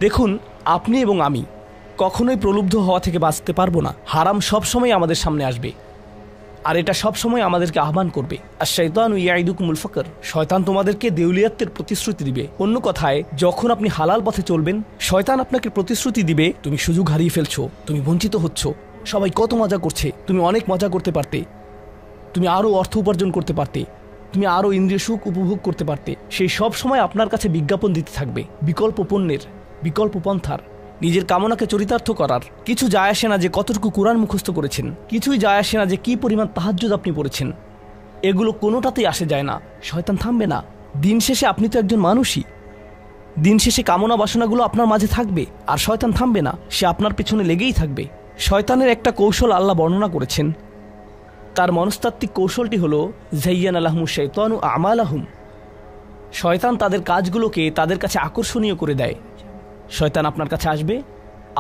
দেখুন, আপনি এবং আমি কখনোই প্রলুব্ধ হওয়া থেকে বাঁচতে পারবো না। হারাম সবসময় আমাদের সামনে আসবে, আর এটা সবসময় আমাদেরকে আহ্বান করবে। আর শাইতানু ইয়াইদুকুমুল ফাকর, শয়তান তোমাদেরকে দেউলিয়াতের প্রতিশ্রুতি দিবে। অন্য কথায়, যখন আপনি হালাল পথে চলবেন, শয়তান আপনাকে প্রতিশ্রুতি দিবে তুমি সুযোগ হারিয়ে ফেলছো, তুমি বঞ্চিত হচ্ছ, সবাই কত মজা করছে, তুমি অনেক মজা করতে পারতে, তুমি আরও অর্থ উপার্জন করতে পারতে, তুমি আরও ইন্দ্রিয় সুখ উপভোগ করতে পারতে। সেই সব সময় আপনার কাছে বিজ্ঞাপন দিতে থাকবে বিকল্প পণ্যের, বিকল্প পন্থার। নিজের কামনাকে চরিতার্থ করার কিছু যায় আসে না যে কতটুকু কোরআন মুখস্থ করেছেন, কিছুই যায় আসে না যে কি পরিমাণ তাহাজ্জুদ আপনি পড়েছেন। এগুলো কোনোটাতেই আসে যায় না। শয়তান থামবে না। দিন শেষে আপনি তো একজন মানুষই। দিন শেষে কামনা বাসনাগুলো আপনার মাঝে থাকবে, আর শয়তান থামবে না, সে আপনার পেছনে লেগেই থাকবে। শয়তানের একটা কৌশল আল্লাহ বর্ণনা করেছেন। তার মনস্তাত্ত্বিক কৌশলটি হলো যায়্যানা লাহুমুশ শাইতানু আমালাহুম। শয়তান তাদের কাজগুলোকে তাদের কাছে আকর্ষণীয় করে দেয়। শয়তান আপনার কাছে আসবে,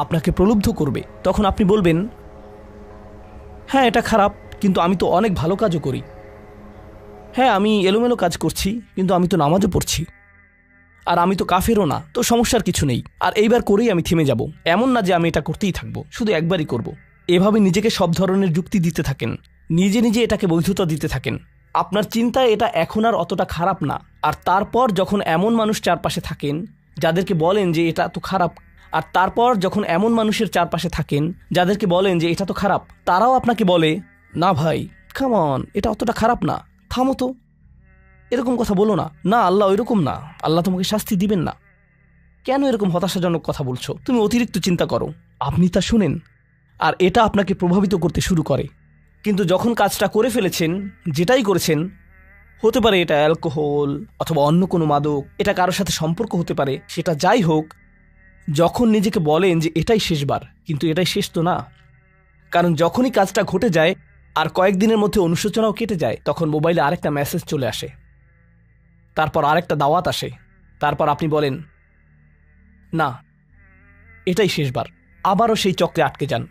আপনাকে প্রলুব্ধ করবে। তখন আপনি বলবেন, হ্যাঁ এটা খারাপ, কিন্তু আমি তো অনেক ভালো কাজও করি। হ্যাঁ আমি এলোমেলো কাজ করছি, কিন্তু আমি তো নামাজও পড়ছি। আর আমি তো কাফেরও না, তো সমস্যার কিছু নেই। আর এইবার করেই আমি থেমে যাব। এমন না যে আমি এটা করতেই থাকবো, শুধু একবারই করব। এভাবে নিজেকে সব ধরনের যুক্তি দিতে থাকেন, নিজে নিজে এটাকে বৈধতা দিতে থাকেন। আপনার চিন্তায় এটা এখন আর অতটা খারাপ না। আর তারপর যখন এমন মানুষ চারপাশে থাকেন যাদেরকে বলেন যে এটা তো খারাপ, আর তারপর যখন এমন মানুষের চারপাশে থাকেন যাদেরকে বলেন যে এটা তো খারাপ, তারাও আপনাকে বলে, না ভাই কাম অন, এটা অতটা খারাপ না, থামো তো, এরকম কথা বলো না, না আল্লাহ ওইরকম না, আল্লাহ তোমাকে শাস্তি দিবেন না, কেন এরকম হতাশাজনক কথা বলছো, তুমি অতিরিক্ত চিন্তা করো। আপনি তা শুনেন, আর এটা আপনাকে প্রভাবিত করতে শুরু করে। কিন্তু যখন কাজটা করে ফেলেছেন, যেটাই করেছেন, হতে পারে এটা অ্যালকোহল অথবা অন্য কোনো মাদক, এটা কারোর সাথে সম্পর্ক হতে পারে, সেটা যাই হোক, যখন নিজেকে বলেন যে এটাই শেষবার, কিন্তু এটাই শেষ তো না। কারণ যখনই কাজটা ঘটে যায় আর কয়েকদিনের মধ্যে অনুশোচনাও কেটে যায়, তখন মোবাইলে আরেকটা মেসেজ চলে আসে, তারপর আরেকটা দাওয়াত আসে, তারপর আপনি বলেন না এটাই শেষবার, আবারও সেই চক্রে আটকে যান,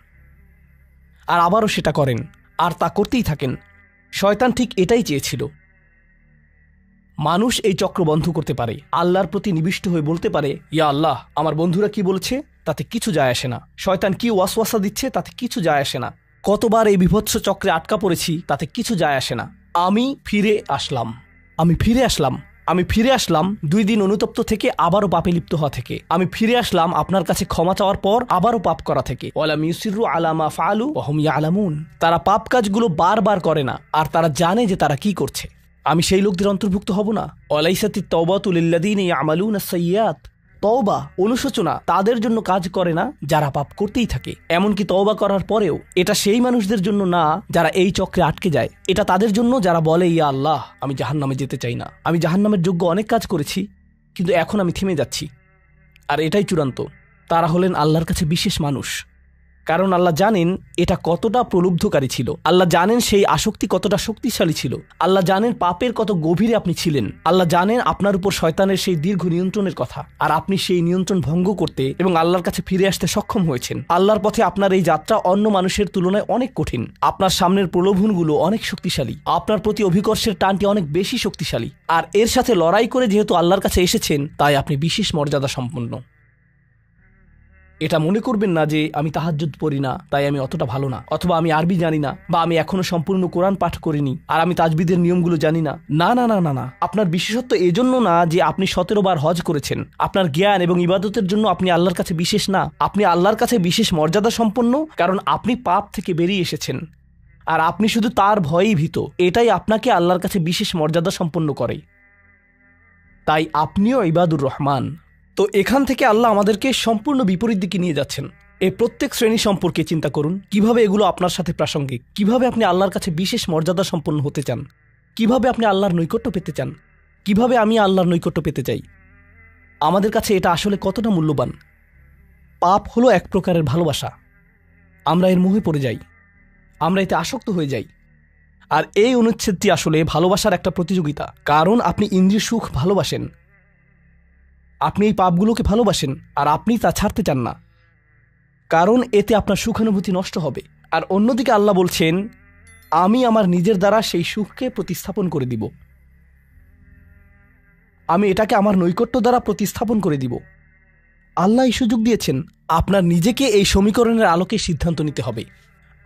আর আবারও সেটা করেন, আর তা করতেই থাকেন। শয়তান ঠিক এটাই চেয়েছিল। মানুষ এই চক্র বন্ধ করতে পারে, আল্লাহর প্রতি নিবিষ্ট হয়ে বলতে পারে, ইয়া আল্লাহ, আমার বন্ধুরা কি বলছে তাতে কিছু যায় আসে না, শয়তান কি ওয়াসওয়াসা দিচ্ছে তাতে কিছু যায় আসে না, কতবার এই বিভৎস চক্রে আটকা পড়েছি তাতে কিছু যায় আসে না। আমি ফিরে আসলাম, আমি ফিরে আসলাম, আমি ফিরে আসলাম 2 দিন অনুতপ্ত থেকে আবারও পাপে লিপ্ত হওয়া থেকে। আমি ফিরে আসলাম আপনার কাছে ক্ষমা চাওয়ার পর আবারও পাপ করা থেকে। ওয়ালাম ইউসিরু আলা মা ফাআলু ওয়া হুম ইয়ালামুন। তারা পাপ কাজগুলো বারবার করে না, আর তারা জানে যে তারা কি করছে। আমি সেই লোকদের অন্তর্ভুক্ত হব না? ওয়ালাইসাতিত তাওবাতু লিল্লাযিনা ইয়ামালুনা সাইয়্যাত। তওবা, অনুশোচনা তাদের জন্য কাজ করে না যারা পাপ করতেই থাকে। এমনকি তওবা করার পরেও এটা সেই মানুষদের জন্য না যারা এই চক্রে আটকে যায়। এটা তাদের জন্য যারা বলে, ইয়া আল্লাহ, আমি জাহান্নামে যেতে চাই না, আমি জাহান্নামের যোগ্য অনেক কাজ করেছি, কিন্তু এখন আমি থেমে যাচ্ছি। আর এটাই চূড়ান্ত। তারা হলেন আল্লাহর কাছে বিশেষ মানুষ। কারণ আল্লাহ জানেন এটা কতটা প্রলুব্ধকারী ছিল, আল্লাহ জানেন সেই আসক্তি কতটা শক্তিশালী ছিল, আল্লাহ জানেন পাপের কত গভীরে আপনি ছিলেন, আল্লাহ জানেন আপনার উপর শয়তানের সেই দীর্ঘ নিয়ন্ত্রণের কথা, আর আপনি সেই নিয়ন্ত্রণ ভঙ্গ করতে এবং আল্লাহর কাছে ফিরে আসতে সক্ষম হয়েছেন। আল্লাহর পথে আপনার এই যাত্রা অন্য মানুষের তুলনায় অনেক কঠিন। আপনার সামনের প্রলোভনগুলো অনেক শক্তিশালী, আপনার প্রতি অভিকর্ষের টানটি অনেক বেশি শক্তিশালী, আর এর সাথে লড়াই করে যেহেতু আল্লাহর কাছে এসেছেন, তাই আপনি বিশেষ মর্যাদা সম্পন্ন। এটা মনে করবেন না যে আমি তাহাজ্জুদ পড়ি না তাই আমি অতটা ভালো না, অথবা আমি আরবি জানি না, বা আমি এখনো সম্পূর্ণ কোরআন পাঠ করিনি, আর আমি তাজবিদের নিয়মগুলো জানি না। না না না না না, আপনার বিশেষত্ব এজন্য না যে আপনি 17 বার হজ করেছেন। আপনার জ্ঞান এবং ইবাদতের জন্য আপনি আল্লাহর কাছে বিশেষ না, আপনি আল্লাহর কাছে বিশেষ মর্যাদা সম্পন্ন, কারণ আপনি পাপ থেকে বেরিয়ে এসেছেন, আর আপনি শুধু তার ভয়েই ভীত। এটাই আপনাকে আল্লাহর কাছে বিশেষ মর্যাদা সম্পন্ন করে। তাই আপনিও ইবাদুর রহমান। তো এখান থেকে আল্লাহ আমাদেরকে সম্পূর্ণ বিপরীত দিকে নিয়ে যাচ্ছেন। এই প্রত্যেক শ্রেণী সম্পর্কে চিন্তা করুন, কিভাবে এগুলো আপনার সাথে প্রাসঙ্গিক, কিভাবে আপনি আল্লাহর কাছে বিশেষ মর্যাদা সম্পন্ন হতে চান, কিভাবে আপনি আল্লাহর নৈকট্য পেতে চান, কিভাবে আমি আল্লাহর নৈকট্য পেতে চাই। আমাদের কাছে এটা আসলে কতটা মূল্যবান। পাপ হলো এক প্রকারের ভালোবাসা। আমরা এর মোহে পড়ে যাই, আমরা এতে আসক্ত হয়ে যাই। আর এই অনুচ্ছেদটি আসলে ভালোবাসার একটা প্রতিযোগিতা। কারণ আপনি ইন্দ্রিয় সুখ ভালোবাসেন, আপনি এই পাপগুলোকে ভালোবাসেন, আর আপনি তা ছাড়তে চান না, কারণ এতে আপনার সুখানুভূতি নষ্ট হবে। আর অন্যদিকে আল্লাহ বলছেন, আমি আমার নিজের দ্বারা সেই সুখকে প্রতিস্থাপন করে দিব, আমি এটাকে আমার নৈকট্য দ্বারা প্রতিস্থাপন করে দিব। আল্লাহ এই সুযোগ দিয়েছেন। আপনার নিজেকে এই সমীকরণের আলোকে সিদ্ধান্ত নিতে হবে।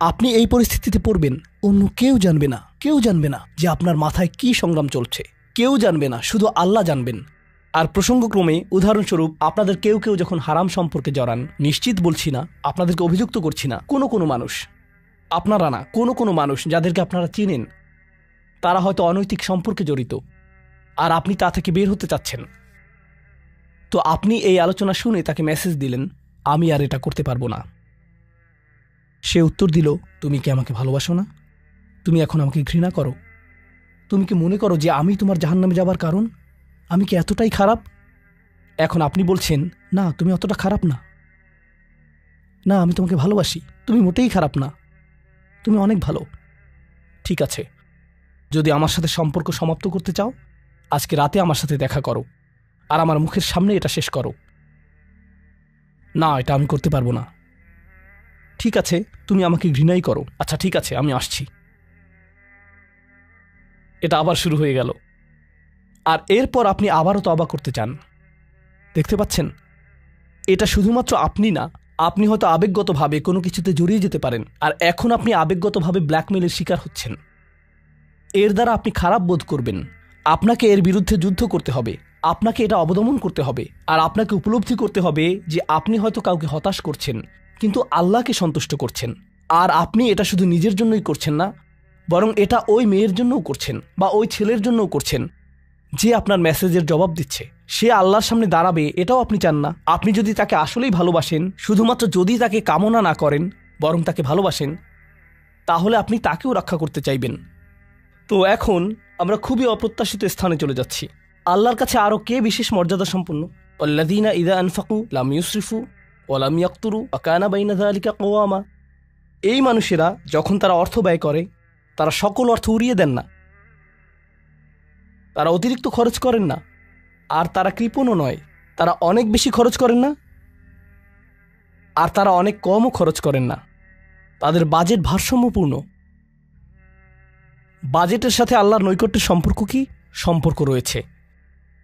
আপনি এই পরিস্থিতিতে পড়বেন, অন্য কেউ জানবে না, কেউ জানবে না যে আপনার মাথায় কি সংগ্রাম চলছে, কেউ জানবে না, শুধু আল্লাহ জানবেন। আর প্রসঙ্গক্রমে উদাহরণস্বরূপ আপনাদের কেউ কেউ যখন হারাম সম্পর্কে জড়ান, নিশ্চিত বলছি না, আপনাদেরকে অভিযুক্ত করছি না, কোনো মানুষ, আপনারা না, কোনো মানুষ যাদেরকে আপনারা চিনেন, তারা হয়তো অনৈতিক সম্পর্কে জড়িত, আর আপনি তা থেকে বের হতে চাচ্ছেন। তো আপনি এই আলোচনা শুনে তাকে মেসেজ দিলেন, আমি আর এটা করতে পারবো না। সে উত্তর দিল, তুমি কি আমাকে ভালোবাসো না? তুমি এখন আমাকে ঘৃণা করো? তুমি কি মনে করো যে আমি তোমার জাহান্নামে যাবার কারণ? আমি কি এতটাই খারাপ? এখন আপনি বলছেন, না তুমি অতটা খারাপ না, না আমি তোমাকে ভালোবাসি, তুমি মোটেই খারাপ না, তুমি অনেক ভালো। ঠিক আছে, যদি আমার সাথে সম্পর্ক সমাপ্ত করতে চাও, আজকে রাতে আমার সাথে দেখা করো, আর আমার মুখের সামনে এটা শেষ করো। না, এটা আমি করতে পারবো না। ঠিক আছে, তুমি আমাকে ঘৃণাই করো, আচ্ছা ঠিক আছে, আমি আসছি। এটা আবার শুরু হয়ে গেল, আর এরপর আপনি আবারও তওবা করতে চান। দেখতে পাচ্ছেন, এটা শুধুমাত্র আপনি না, আপনি হয়তো আবেগগতভাবে কোনো কিছুতে জড়িয়ে যেতে পারেন, আর এখন আপনি আবেগগতভাবে ব্ল্যাকমেইলের শিকার হচ্ছেন। এর দ্বারা আপনি খারাপ বোধ করবেন। আপনাকে এর বিরুদ্ধে যুদ্ধ করতে হবে, আপনাকে এটা অবদমন করতে হবে, আর আপনাকে উপলব্ধি করতে হবে যে আপনি হয়তো কাউকে হতাশ করছেন, কিন্তু আল্লাহকে সন্তুষ্ট করছেন। আর আপনি এটা শুধু নিজের জন্যই করছেন না, বরং এটা ওই মেয়ের জন্যও করছেন, বা ওই ছেলের জন্যও করছেন যে আপনার মেসেজের জবাব দিচ্ছে। সে আল্লাহর সামনে দাঁড়াবে, এটাও আপনি চান না। আপনি যদি তাকে আসলেই ভালোবাসেন, শুধুমাত্র যদি তাকে কামনা না করেন, বরং তাকে ভালোবাসেন, তাহলে আপনি তাকেও রক্ষা করতে চাইবেন। তো এখন আমরা খুবই অপ্রত্যাশিত স্থানে চলে যাচ্ছি। আল্লাহর কাছে আরও কে বিশেষ মর্যাদা সম্পন্ন? আল্লাযীনা ইযা আনফাকু লাম ইউসরিফু ওয়া লাম ইয়াকতুরু ওয়া কানা বাইনা যালিকা কওয়ামা। এই মানুষেরা যখন তারা অর্থ ব্যয় করে, তারা সকল অর্থ উড়িয়ে দেন না, তারা অতিরিক্ত খরচ করেন না, আর তারা কৃপণও নয়। তারা অনেক বেশি খরচ করেন না, আর তারা অনেক কমও খরচ করেন না। তাদের বাজেট ভারসাম্যপূর্ণ। বাজেটের সাথে আল্লাহর নৈকট্যের সম্পর্ক কি? সম্পর্ক রয়েছে,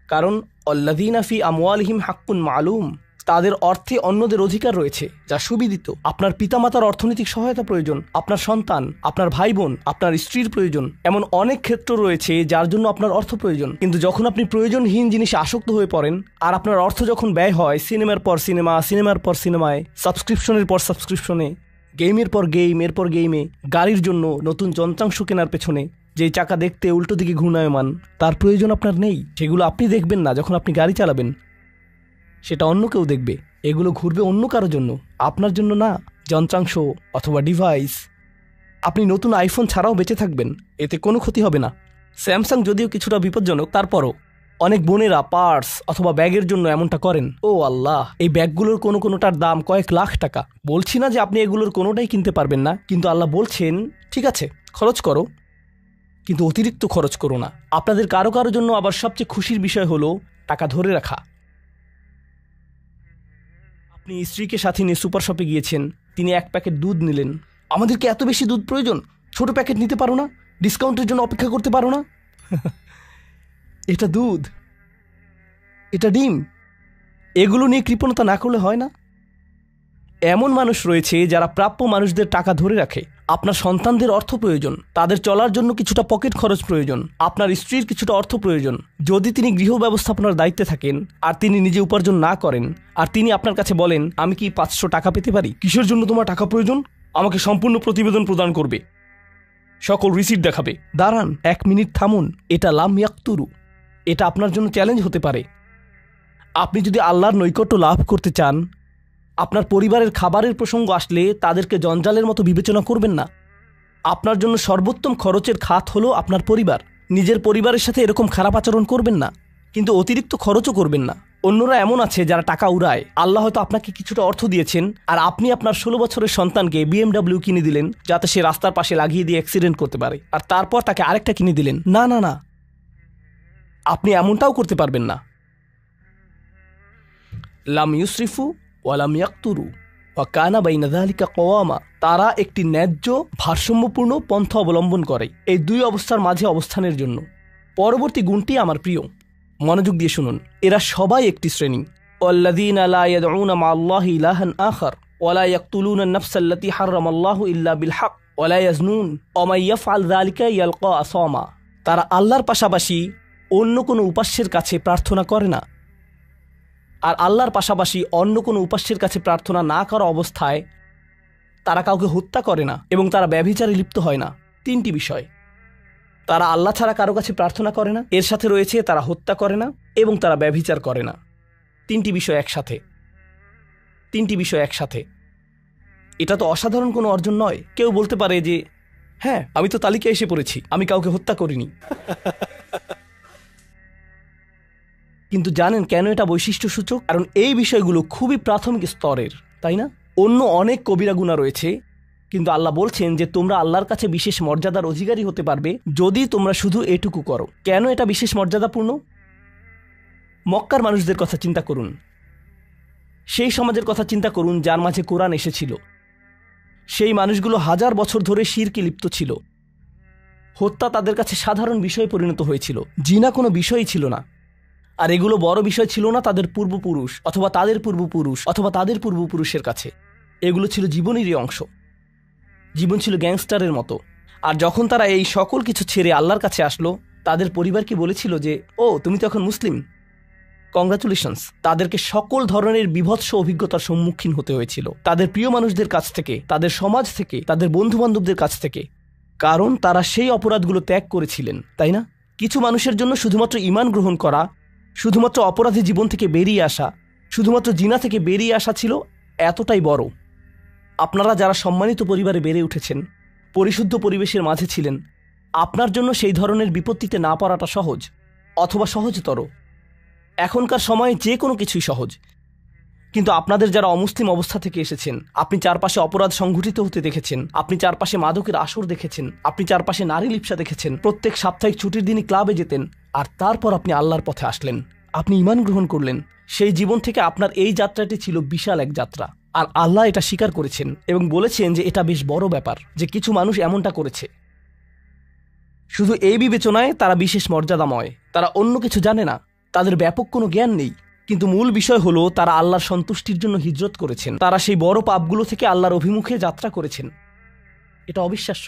কারণ আল্লাযীনা ফি আমওয়ালিহিম হাক্কুন মালুম, তাদের অর্থে অন্যদের অধিকার রয়েছে যা সুবিদিত। আপনার পিতামাতার অর্থনৈতিক সহায়তা প্রয়োজন, আপনার সন্তান, আপনার ভাই বোন, আপনার স্ত্রীর প্রয়োজন, এমন অনেক ক্ষেত্র রয়েছে যার জন্য আপনার অর্থ প্রয়োজন। কিন্তু যখন আপনি প্রয়োজনহীন জিনিসে আসক্ত হয়ে পড়েন, আর আপনার অর্থ যখন ব্যয় হয় সিনেমার পর সিনেমা, সিনেমার পর সিনেমায়, সাবস্ক্রিপশনের পর সাবস্ক্রিপশনে, গেমের পর গেম, এরপর গেমে, গাড়ির জন্য নতুন যন্ত্রাংশ কেনার পেছনে, যেই চাকা দেখতে উল্টো দিকে ঘূর্ণায়মান, তার প্রয়োজন আপনার নেই। সেগুলো আপনি দেখবেন না যখন আপনি গাড়ি চালাবেন, সেটা অন্য কেউ দেখবে। এগুলো ঘুরবে অন্য কারো জন্য, আপনার জন্য না। যন্ত্রাংশ অথবা ডিভাইস। আপনি নতুন আইফোন ছাড়াও বেঁচে থাকবেন, এতে কোনো ক্ষতি হবে না। স্যামসাং যদিও কিছুটা বিপজ্জনক, তারপরও অনেক বোনেরা পার্স অথবা ব্যাগের জন্য এমনটা করেন। ও আল্লাহ, এই ব্যাগগুলোর কোনোটার দাম কয়েক লাখ টাকা। বলছি না যে আপনি এগুলোর কোনোটাই কিনতে পারবেন না, কিন্তু আল্লাহ বলছেন ঠিক আছে খরচ করো, কিন্তু অতিরিক্ত খরচ করো না। আপনাদের কারো কারো জন্য আবার সবচেয়ে খুশির বিষয় হলো টাকা ধরে রাখা। আপনি স্ত্রীকে সাথে নিয়ে সুপার শপে গিয়েছেন, তিনি এক প্যাকেট দুধ নিলেন। আমাদেরকে এত বেশি দুধ প্রয়োজন, ছোট প্যাকেট নিতে পারো না? ডিসকাউন্টের জন্য অপেক্ষা করতে পারো না? এটা দুধ, এটা ডিম, এগুলো নিয়ে কৃপণতা না করলে হয় না? এমন মানুষ রয়েছে যারা প্রাপ্য মানুষদের টাকা ধরে রাখে। আপনার সন্তানদের অর্থ প্রয়োজন, তাদের চলার জন্য কিছুটা পকেট খরচ প্রয়োজন, আপনার স্ত্রীর কিছুটা অর্থ প্রয়োজন। যদি তিনি গৃহ ব্যবস্থাপনার দায়িত্বে থাকেন আর তিনি নিজে উপার্জন না করেন, আর তিনি আপনার কাছে বলেন আমি কি 500 টাকা পেতে পারি? কিসের জন্য তোমার টাকা প্রয়োজন? আমাকে সম্পূর্ণ প্রতিবেদন প্রদান করবে, সকল রিসিট দেখাবে। দাঁড়ান, 1 মিনিট থামুন। এটা লাম ইয়াকতুরু, এটা আপনার জন্য চ্যালেঞ্জ হতে পারে। আপনি যদি আল্লাহর নৈকট্য লাভ করতে চান, আপনার পরিবারের খাবারের প্রসঙ্গ আসলে তাদেরকে জঞ্জালের মতো বিবেচনা করবেন না। আপনার জন্য সর্বোত্তম খরচের খাত হলো আপনার পরিবার। নিজের পরিবারের সাথে এরকম খারাপ আচরণ করবেন না, কিন্তু অতিরিক্ত খরচও করবেন না। অন্যরা এমন আছে যারা টাকা উড়ায়। আল্লাহ হয়তো আপনাকে কিছুটা অর্থ দিয়েছেন, আর আপনি আপনার 16 বছরের সন্তানকে BMW কিনে দিলেন যাতে সে রাস্তার পাশে লাগিয়ে দিয়ে অ্যাক্সিডেন্ট করতে পারে, আর তারপর তাকে আরেকটা কিনে দিলেন। না না না, আপনি এমনটাও করতে পারবেন না। লাম ইউসরিফু ওয়া লাম ইয়াকতুরু ওয়া কানা বাইনা যালিকা কওয়ামা। তারা একটি ন্যায্য ভারসাম্যপূর্ণ পন্থা অবলম্বন করে এই দুই অবস্থার মাঝে অবস্থানের জন্য। পরবর্তী গুণটি আমার প্রিয়, মনোযোগ দিয়ে শুনুন। এরা সবাই একটি শ্রেণী, ওয়াল্লাযীনা লা ইয়াদউনা মা'আল্লাহি ইলাহান আখার ওয়া লা ইয়াকতুলুনা আন-নাফসা আল্লাতী হারামাল্লাহু ইল্লা বিল হক ওয়া লা ইয়াজনুন ওয়া মান ইয়াফআল যালিকা ইয়ালকা আসামা। তারা আল্লাহর পাশাপাশি অন্য কোনো উপাস্যের কাছে প্রার্থনা করে না, আর আল্লাহর পাশাপাশি অন্য কোনো উপাস্যের কাছে প্রার্থনা না করা অবস্থায় তারা কাউকে হত্যা করে না এবং তারা ব্যভিচারে লিপ্ত হয় না। তিনটি বিষয়, তারা আল্লাহ ছাড়া কারো কাছে প্রার্থনা করে না, এর সাথে রয়েছে তারা হত্যা করে না এবং তারা ব্যভিচার করে না। তিনটি বিষয় একসাথে। এটা তো অসাধারণ কোনো অর্জন নয়। কেউ বলতে পারে যে হ্যাঁ, আমি তো তালিকায় এসে পড়েছি, আমি কাউকে হত্যা করিনি। কিন্তু জানেন কেন এটা বৈশিষ্ট্যসূচক? কারণ এই বিষয়গুলো খুবই প্রাথমিক স্তরের, তাই না? অন্য অনেক কবিরা গুনাহ রয়েছে, কিন্তু আল্লাহ বলছেন যে তোমরা আল্লাহর কাছে বিশেষ মর্যাদার অধিকারী হতে পারবে যদি তোমরা শুধু এটুকু করো। কেন এটা বিশেষ মর্যাদাপূর্ণ? মক্কার মানুষদের কথা চিন্তা করুন, সেই সমাজের কথা চিন্তা করুন যার মাঝে কোরআন এসেছিল। সেই মানুষগুলো হাজার বছর ধরে শিরকে লিপ্ত ছিল। হত্যা তাদের কাছে সাধারণ বিষয়ে পরিণত হয়েছিল, জিনা কোনো বিষয়ই ছিল না। আর এগুলো বড় বিষয় ছিল না তাদের পূর্বপুরুষ অথবা তাদের পূর্বপুরুষ অথবা তাদের পূর্বপুরুষের কাছে। এগুলো ছিল জীবনেরই অংশ। জীবন ছিল গ্যাংস্টারের মতো। আর যখন তারা এই সকল কিছু ছেড়ে আল্লাহর কাছে আসলো, তাদের পরিবারকে বলেছিল যে ও তুমি তো এখন মুসলিম, কংগ্রাচুলেশনস। তাদেরকে সকল ধরনের বিভৎস অভিজ্ঞতার সম্মুখীন হতে হয়েছিল, তাদের প্রিয় মানুষদের কাছ থেকে, তাদের সমাজ থেকে, তাদের বন্ধুবান্ধবদের কাছ থেকে, কারণ তারা সেই অপরাধগুলো ত্যাগ করেছিলেন, তাই না? কিছু মানুষের জন্য শুধুমাত্র ঈমান গ্রহণ করা, শুধুমাত্র অপরাধী জীবন থেকে বেরিয়ে আসা, শুধুমাত্র জিনা থেকে বেরিয়ে আসা ছিল এতটাই বড়। আপনারা যারা সম্মানিত পরিবারে বেড়ে উঠেছেন, পরিশুদ্ধ পরিবেশের মাঝে ছিলেন, আপনার জন্য সেই ধরনের বিপত্তিতে না পড়াটা সহজ অথবা সহজতর। এখনকার সময়ে যে কোনো কিছুই সহজ, কিন্তু আপনাদের যারা অমুসলিম অবস্থা থেকে এসেছেন, আপনি চারপাশে অপরাধ সংঘটিত হতে দেখেছেন, আপনি চারপাশে মাদকের আসর দেখেছেন, আপনি চারপাশে নারী লিপ্সা দেখেছেন, প্রত্যেক সাপ্তাহিক ছুটির দিনই ক্লাবে যেতেন, আর তারপর আপনি আল্লাহর পথে আসলেন, আপনি ঈমান গ্রহণ করলেন। সেই জীবন থেকে আপনার এই যাত্রাটি ছিল বিশাল এক যাত্রা, আর আল্লাহ এটা স্বীকার করেছেন এবং বলেছেন যে এটা বেশ বড় ব্যাপার যে কিছু মানুষ এমনটা করেছে। শুধু এই বিবেচনায় তারা বিশেষ মর্যাদাময়, তারা অন্য কিছু জানে না, তাদের ব্যাপক কোনো জ্ঞান নেই, কিন্তু মূল বিষয় হলো তারা আল্লাহর সন্তুষ্টির জন্য হিজরত করেছেন, তারা সেই বড় পাপগুলো থেকে আল্লাহর অভিমুখে যাত্রা করেছেন। এটা অবিশ্বাস্য।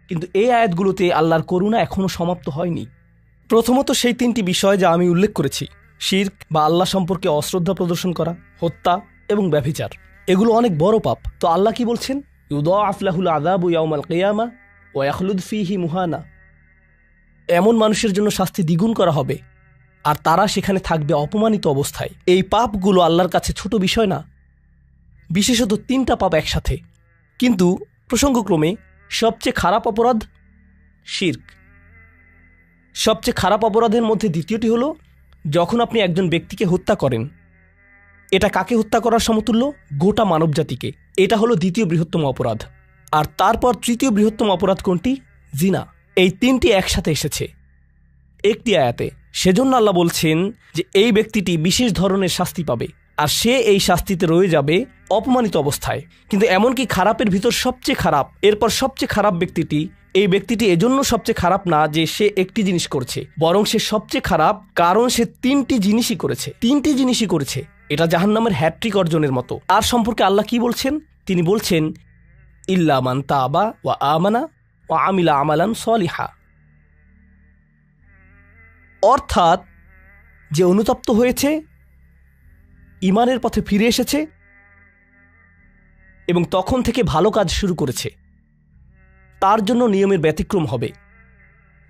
কিন্তু এই আয়াতগুলোতে আল্লাহর করুণা এখনও সমাপ্ত হয়নি। প্রথমত সেই তিনটি বিষয় যা আমি উল্লেখ করেছি, শিরক বা আল্লাহ সম্পর্কে অশ্রদ্ধা প্রদর্শন করা, হত্যা এবং ব্যভিচার, এগুলো অনেক বড় পাপ। তো আল্লাহ কি বলছেন? ইউদাআফ লাহুল আযাবু ইয়াউমাল কিয়ামা ওয়া ইয়াখলুদ ফীহি মুহানা। এমন মানুষের জন্য শাস্তি দ্বিগুণ করা হবে আর তারা সেখানে থাকবে অপমানিত অবস্থায়। এই পাপগুলো আল্লাহর কাছে ছোট বিষয় না, বিশেষত তিনটা পাপ একসাথে। কিন্তু প্রসঙ্গক্রমে সবচেয়ে খারাপ অপরাধ শিরক। সবচেয়ে খারাপ অপরাধের মধ্যে দ্বিতীয়টি হলো যখন আপনি একজন ব্যক্তিকে হত্যা করেন। এটা কাকে হত্যা করার সমতুল্য? গোটা মানবজাতিকে। এটা হলো দ্বিতীয় বৃহত্তম অপরাধ। আর তারপর তৃতীয় বৃহত্তম অপরাধ কোনটি? জিনা। এই তিনটি একসাথে এসেছে একটি আয়াতে। সেজন্য আল্লাহ বলছেন যে এই ব্যক্তিটি বিশেষ ধরনের শাস্তি পাবে, আর সে এই শাস্তিতে রয়ে যাবে অপমানিত অবস্থায়। কিন্তু এমনকি খারাপের ভিতর সবচেয়ে খারাপ, এরপর সবচেয়ে খারাপ ব্যক্তিটি, এই ব্যক্তিটি এজন্য সবচেয়ে খারাপ না যে সে একটি জিনিস করছে, বরং সে সবচেয়ে খারাপ কারণ সে তিনটি জিনিসই করেছে। এটা জাহান্নামের হ্যাট্রিক অর্জনের মতো। আর সম্পর্কে আল্লাহ কি বলছেন? তিনি বলছেন ইল্লা মান তাবা ওয়া আমানা ওয়া আমিলা আমালান সলিহা। অর্থাৎ যে অনুতপ্ত হয়েছে, ঈমানের পথে ফিরে এসেছে এবং তখন থেকে ভালো কাজ শুরু করেছে, তার জন্য নিয়মের ব্যতিক্রম হবে।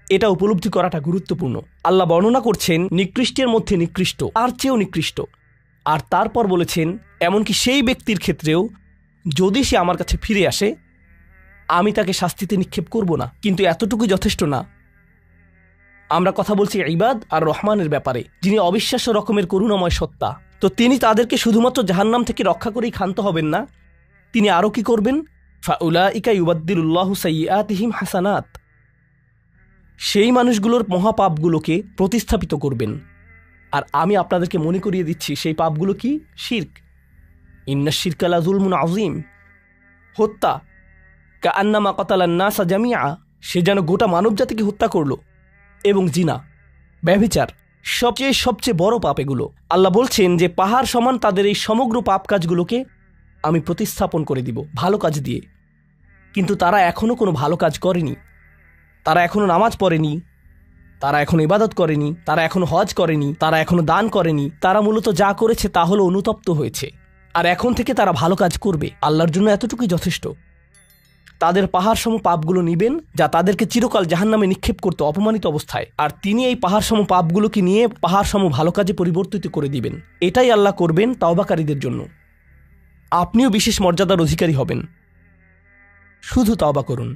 এটা উপলব্ধি করাটা গুরুত্বপূর্ণ। আল্লাহ বর্ণনা করছেন নিকৃষ্টের মধ্যে নিকৃষ্ট, আর চেয়েও নিকৃষ্ট। আর তারপর বলেছেন এমনকি সেই ব্যক্তির ক্ষেত্রেও যদি সে আমার কাছে ফিরে আসে, আমি তাকে শাস্তিতে নিক্ষেপ করব না। কিন্তু এতটুকু যথেষ্ট না। আমরা কথা বলছি ইবাদ আর রহমানের ব্যাপারে, যিনি অবিশ্বাস্য রকমের করুণাময় সত্তা। তো তিনি তাদেরকে শুধুমাত্র জাহান্নাম থেকে রক্ষা করেই ক্ষান্ত হবেন না, তিনি আরও কি করবেন? ফাউলাইকা ইউবাদদিলুল্লাহু সাইয়্যাতিহিম হাসানাত। সেই মানুষগুলোর মহাপাপগুলোকে প্রতিস্থাপিত করবেন। আর আমি আপনাদেরকে মনে করিয়ে দিচ্ছি সেই পাপগুলো কি? শিরক। ইন্নাশ শিরকা লাযুলমুন আযীম। হত্যা, কাআন্নামা কাতালান নাসা জামিআ, সে যেন গোটা মানবজাতিকে হত্যা করলো। এবং জিনা, ব্যভিচার, সবচেয়ে সবচেয়ে বড় পাপ এগুলো। আল্লাহ বলছেন যে পাহাড় সমান তাদের এই সমগ্র পাপ কাজগুলোকে আমি প্রতিস্থাপন করে দিব ভালো কাজ দিয়ে। কিন্তু তারা এখনো কোনো ভালো কাজ করেনি, তারা এখনো নামাজ পড়েনি, তারা এখনো ইবাদত করেনি, তারা এখনো হজ করেনি, তারা এখনো দান করেনি। তারা মূলত যা করেছে তা হলো অনুতপ্ত হয়েছে। আর এখন থেকে তারা ভালো কাজ করবে, আল্লাহর জন্য এতটুকুই যথেষ্ট। তাদের পাহাড় সম পাপগুলো নিবেন, যা তাদেরকে চিরকাল জাহান্নামে নিক্ষেপ করতে অপমানিত অবস্থায়, আর তিনি এই পাহাড় সম পাপগুলোকে নিয়ে পাহাড় সম ভালো কাজে পরিবর্তিত করে দিবেন। এটাই আল্লাহ করবেন তাওবাকারীদের জন্য। আপনিও বিশেষ মর্যাদার অধিকারী হবেন। শুধু তাওবা করুন।